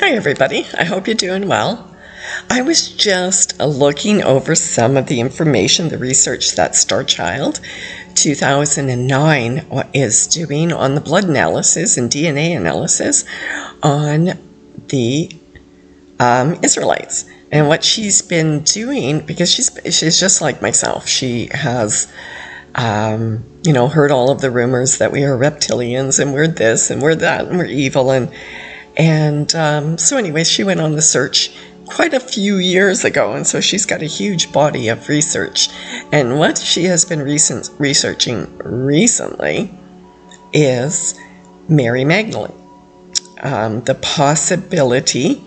Hi everybody, I hope you're doing well. I was just looking over some of the information, the research that Star Child 2009 is doing on the blood analysis and DNA analysis on the Israelites. And what she's been doing, because she's just like myself, she has heard all of the rumors that we are reptilians and we're this and we're that and we're evil, and so anyway, she went on the search quite a few years ago, and so she's got a huge body of research. And what she has been researching recently is Mary Magdalene, the possibility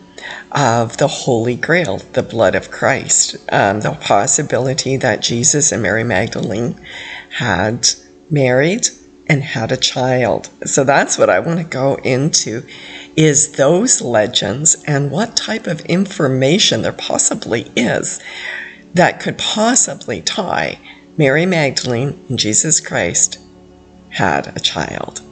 of the Holy Grail, the blood of Christ, the possibility that Jesus and Mary Magdalene had married and had a child. So that's what I want to go into, is those legends and what type of information there possibly is that could possibly tie Mary Magdalene and Jesus Christ had a child.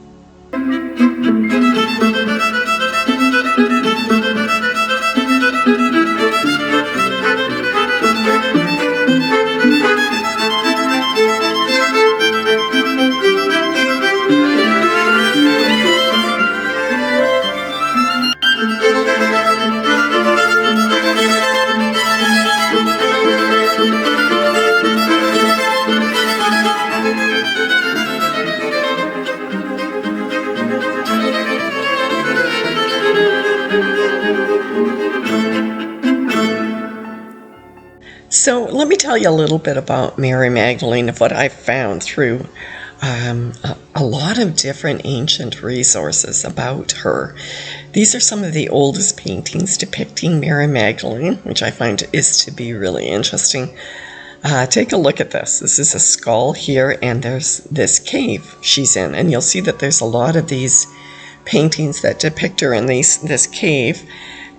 So let me tell you a little bit about Mary Magdalene, of what I found through a lot of different ancient resources about her. These are some of the oldest paintings depicting Mary Magdalene, which I find is to be really interesting. Take a look at this. This is a skull here, and there's this cave she's in, and you'll see that there's a lot of these paintings that depict her in this cave,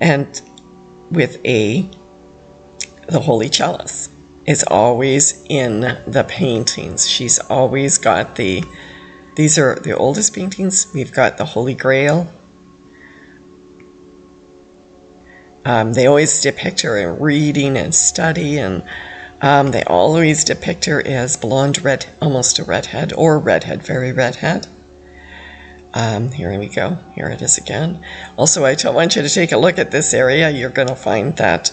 and with the Holy Chalice is always in the paintings. She's always got these are the oldest paintings. We've got the Holy Grail. They always depict her in reading and study, and they always depict her as blonde, red, almost a redhead, or redhead, very redhead. Here we go. Here it is again. Also, I want you to take a look at this area. You're going to find that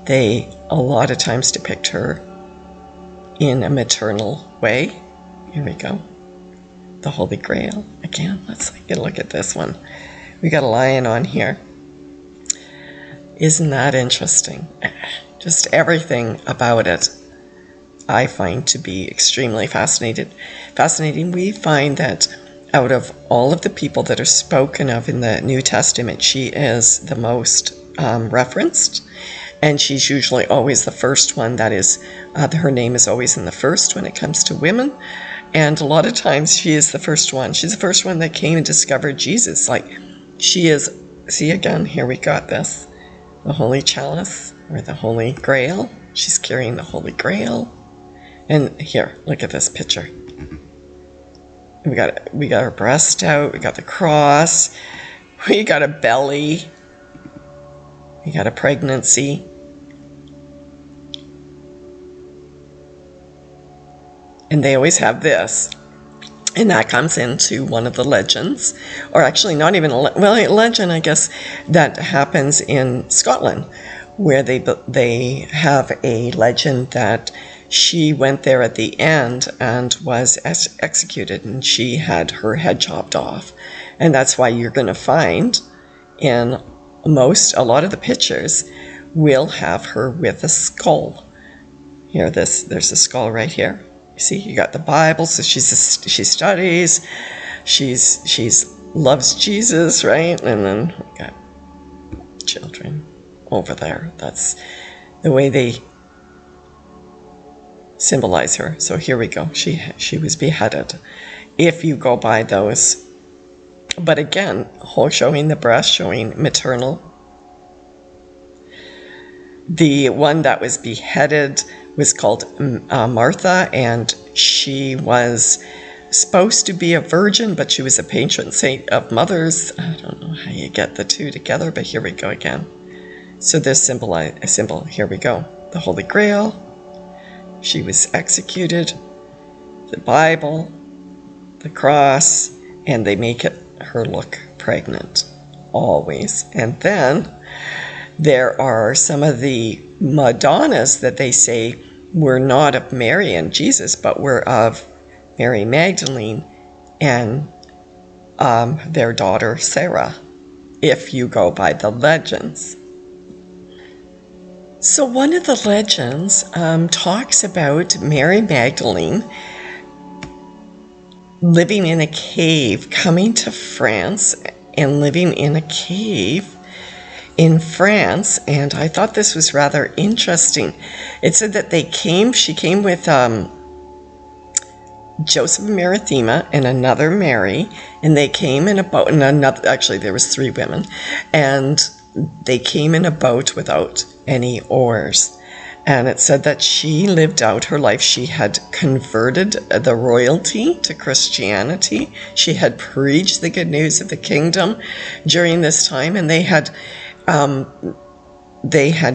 they a lot of times depict her in a maternal way. Here we go. The Holy Grail. Again, let's get a look at this one. We got a lion on here. Isn't that interesting? Just everything about it I find to be extremely fascinating. We find that out of all of the people that are spoken of in the New Testament, she is the most referenced. And she's usually always the first one. That is, her name is always in the first when it comes to women. And a lot of times she is the first one. She's the first one that came and discovered Jesus. Like, she is, see again, here we got this. The Holy Chalice, or the Holy Grail. She's carrying the Holy Grail. And here, look at this picture. We got her breast out. We got the cross. We got a belly. We got a pregnancy. And they always have this. And that comes into one of the legends, or actually not even a legend, I guess, that happens in Scotland, where they have a legend that she went there at the end and was executed, and she had her head chopped off. And that's why you're going to find in a lot of the pictures will have her with a skull. Here, there's a skull right here. You see, you got the Bible, so she studies, she's loves Jesus, right? And then we got children over there. That's the way they symbolize her. So here we go. She was beheaded. If you go by those. But again, showing the breast, showing maternal. The one that was beheaded was called Martha, and she was supposed to be a virgin, but she was a patron saint of mothers. I don't know how you get the two together, but here we go again. So this symbol, here we go. The Holy Grail. She was executed. The Bible, the cross, and they make her look pregnant, always. And then there are some of the Madonnas that they say were not of Mary and Jesus, but were of Mary Magdalene and their daughter Sarah, if you go by the legends. So one of the legends talks about Mary Magdalene living in a cave, coming to France and living in a cave in France, and I thought this was rather interesting. It said that she came with Joseph of Arimathea and another Mary, and they came in a boat, and actually there was 3 women, and they came in a boat without any oars. And it said that she lived out her life. She had converted the royalty to Christianity. She had preached the good news of the kingdom during this time, and they had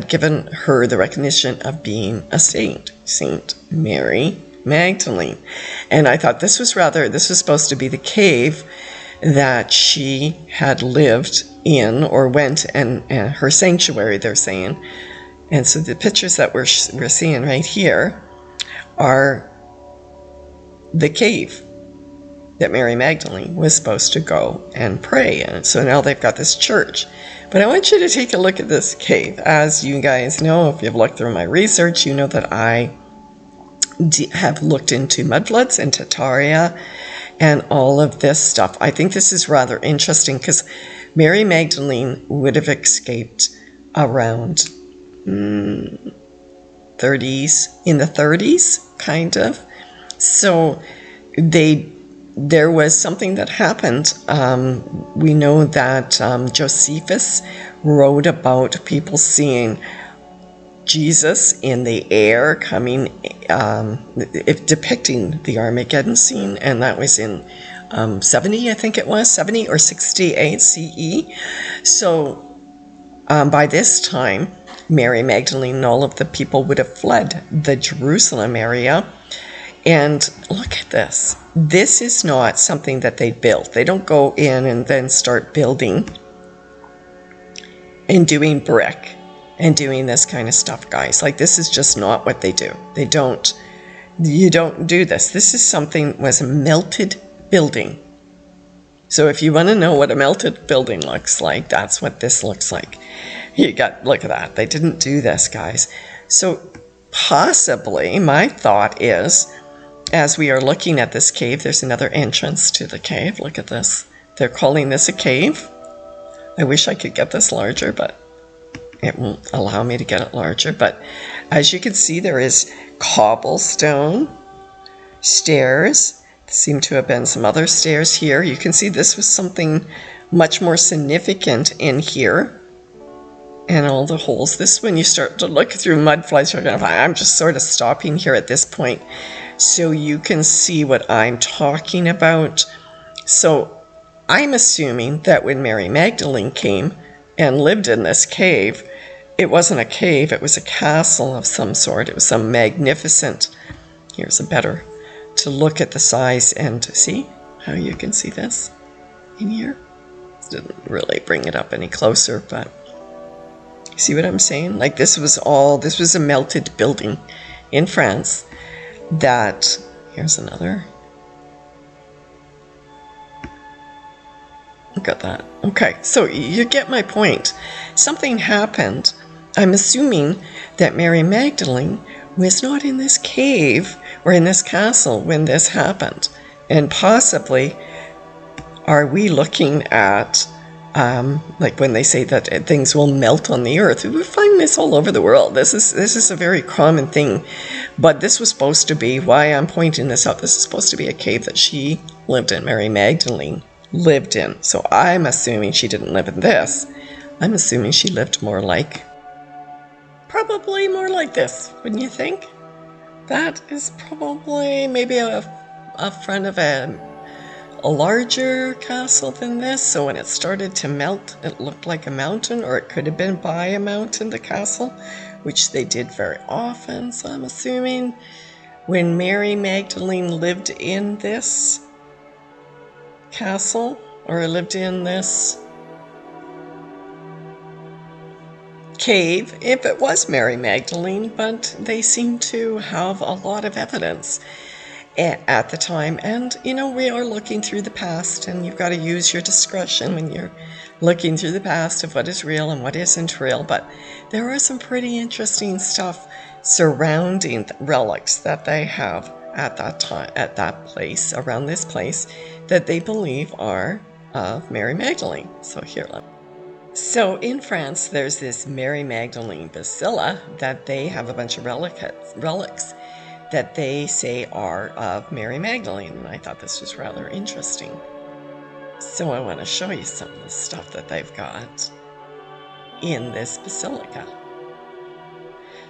given her the recognition of being a saint, Saint Mary Magdalene. And I thought this was supposed to be the cave that she had lived in, or went, and her sanctuary, they're saying. And so the pictures that we're seeing right here are the cave that Mary Magdalene was supposed to go and pray in. So now they've got this church. But I want you to take a look at this cave. As you guys know, if you've looked through my research, you know that I have looked into mudfloods and Tartaria and all of this stuff. I think this is rather interesting because Mary Magdalene would have escaped around 30s, kind of. So there was something that happened. We know that Josephus wrote about people seeing Jesus in the air coming, depicting the Armageddon scene, and that was in 70, I think it was, 70 or 68 CE. So by this time, Mary Magdalene and all of the people would have fled the Jerusalem area. And look at this. This is not something that they built. They don't go in and then start building and doing brick and doing this kind of stuff, guys. Like, this is just not what they do. You don't do this. This is was a melted building. So if you want to know what a melted building looks like, that's what this looks like. Look at that. They didn't do this, guys. So possibly, my thought is, as we are looking at this cave, there's another entrance to the cave. Look at this. They're calling this a cave. I wish I could get this larger, but it won't allow me to get it larger. But as you can see, there is cobblestone stairs. There seem to have been some other stairs here. You can see this was something much more significant in here. And all the holes. This, when you start to look through mudflies, you're going to find, I'm just sort of stopping here at this point so you can see what I'm talking about. So I'm assuming that when Mary Magdalene came and lived in this cave, it wasn't a cave, it was a castle of some sort. It was some magnificent, here's a better, to look at the size and see how you can see this in here. Didn't really bring it up any closer, but see what I'm saying? Like, this was a melted building in France that, here's another. Look at that. Okay, so you get my point. Something happened. I'm assuming that Mary Magdalene was not in this cave or in this castle when this happened. And possibly, are we looking at like when they say that things will melt on the earth? We find this all over the world. This is a very common thing. But this was supposed to be, why I'm pointing this out, this is supposed to be a cave that she lived in, Mary Magdalene lived in. So I'm assuming she didn't live in this. I'm assuming she lived probably more like this, wouldn't you think? That is probably maybe a front of a larger castle than this, so when it started to melt, it looked like a mountain, or it could have been by a mountain, the castle, which they did very often, so I'm assuming when Mary Magdalene lived in this castle, or lived in this cave, if it was Mary Magdalene, but they seem to have a lot of evidence at the time. And we are looking through the past, and you've got to use your discretion when you're looking through the past of what is real and what isn't real. But there are some pretty interesting stuff surrounding the relics that they have at that time, at that place, around this place, that they believe are of Mary Magdalene. So in France, there's this Mary Magdalene Basilica that they have a bunch of relics that they say are of Mary Magdalene, and I thought this was rather interesting. So I want to show you some of the stuff that they've got in this basilica.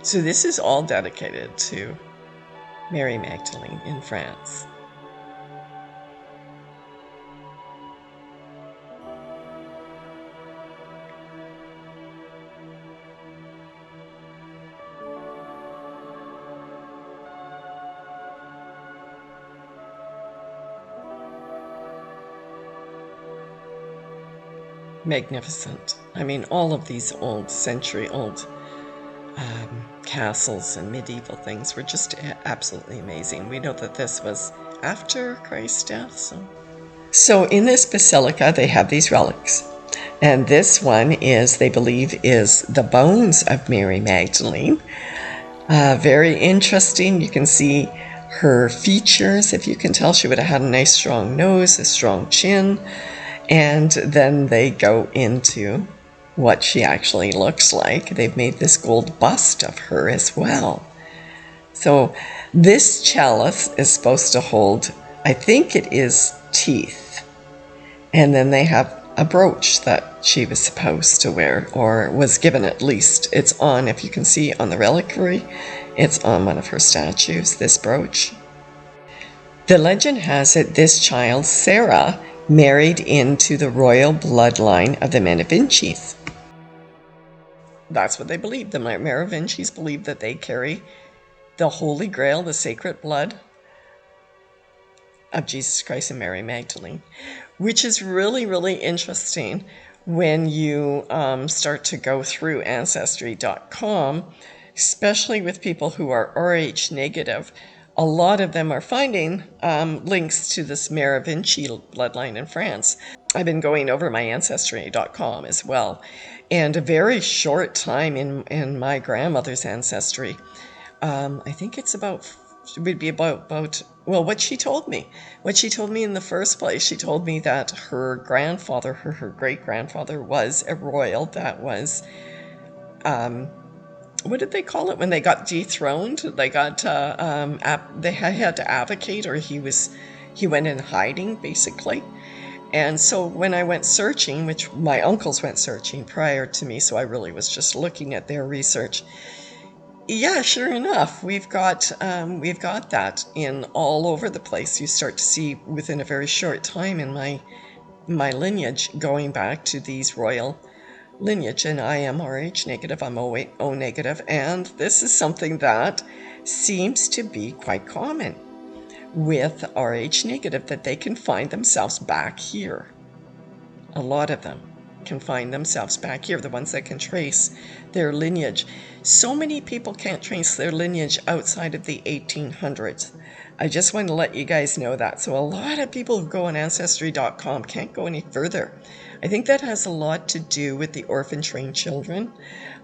So this is all dedicated to Mary Magdalene in France. Magnificent. I mean, all of these century-old castles and medieval things were just absolutely amazing. We know that this was after Christ's death. So in this basilica, they have these relics. And this one is, they believe, is the bones of Mary Magdalene. Very interesting. You can see her features. If you can tell, she would have had a nice strong nose, a strong chin. And then they go into what she actually looks like. They've made this gold bust of her as well. So this chalice is supposed to hold, I think it is teeth. And then they have a brooch that she was supposed to wear, or was given at least. It's on, if you can see on the reliquary, it's on one of her statues, this brooch. The legend has it this child, Sarah, married into the royal bloodline of the Merovingians. That's what they believe. The Merovingians believe that they carry the Holy Grail, the sacred blood of Jesus Christ and Mary Magdalene, which is really, really interesting when you start to go through Ancestry.com, especially with people who are Rh negative. A lot of them are finding links to this Merovingian bloodline in France. I've been going over my Ancestry.com as well. And a very short time in my grandmother's ancestry, I think it's about, it would be about, well, what she told me in the first place, she told me that her grandfather, her great-grandfather, was a royal that was, what did they call it when they got dethroned? They got, they had to advocate, or he went in hiding, basically. And so when I went searching, which my uncles went searching prior to me, so I really was just looking at their research. Yeah, sure enough, we've got that in all over the place. You start to see within a very short time in my lineage going back to these royal lineage, and I am Rh negative, I'm O negative, and this is something that seems to be quite common with Rh negative, that they can find themselves back here. A lot of them can find themselves back here, the ones that can trace their lineage. So many people can't trace their lineage outside of the 1800s. I just want to let you guys know that. So a lot of people who go on Ancestry.com can't go any further. I think that has a lot to do with the orphan-trained children,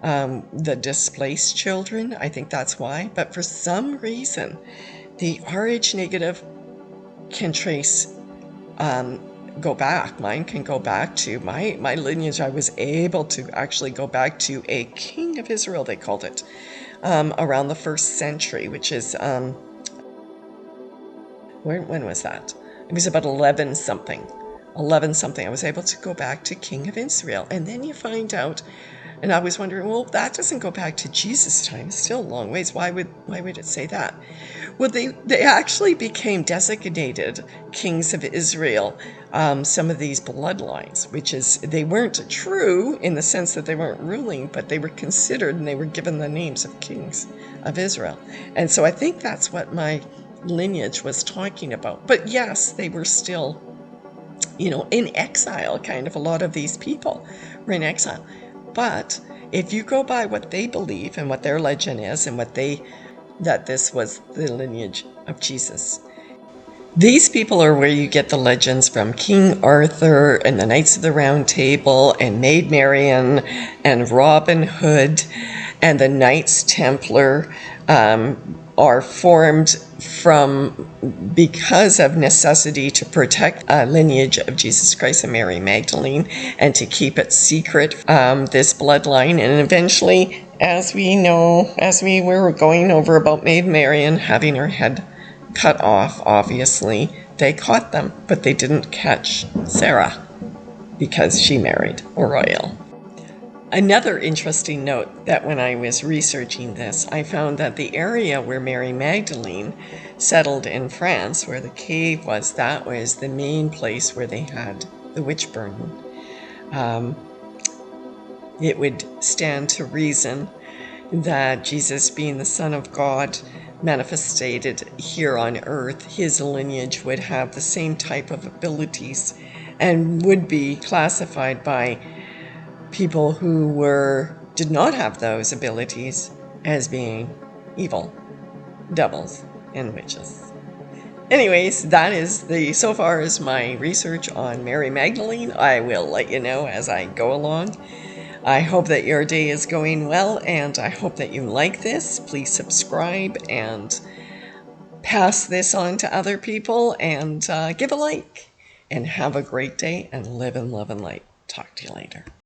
the displaced children. I think that's why. But for some reason, the Rh negative can trace, go back. Mine can go back to my lineage. I was able to actually go back to a king of Israel, they called it, around the 1st century, which is, when was that? It was about 11 something. I was able to go back to King of Israel. And then you find out And I was wondering, well, that doesn't go back to Jesus' time. It's still a long ways. Why would it say that? Well, they actually became designated kings of Israel, some of these bloodlines, which is, they weren't true in the sense that they weren't ruling, but they were considered and they were given the names of kings of Israel. And so I think that's what my lineage was talking about. But yes, they were still, in exile, kind of. A lot of these people were in exile. But if you go by what they believe and what their legend is and that this was the lineage of Jesus. These people are where you get the legends from King Arthur and the Knights of the Round Table and Maid Marian and Robin Hood and the Knights Templar are formed because of necessity to protect a lineage of Jesus Christ and Mary Magdalene and to keep it secret, this bloodline. And eventually, as we were going over about Maid Marian having her head cut off, obviously, they caught them, but they didn't catch Sarah because she married a royal. Another interesting note that when I was researching this, I found that the area where Mary Magdalene settled in France, where the cave was, that was the main place where they had the witch burning. It would stand to reason that Jesus, being the Son of God, manifested here on earth, his lineage would have the same type of abilities and would be classified by people who did not have those abilities as being evil, devils, and witches. Anyways, that is so far as my research on Mary Magdalene. I will let you know as I go along. I hope that your day is going well, and I hope that you like this. Please subscribe and pass this on to other people, and give a like. And have a great day, and live in love and light. Talk to you later.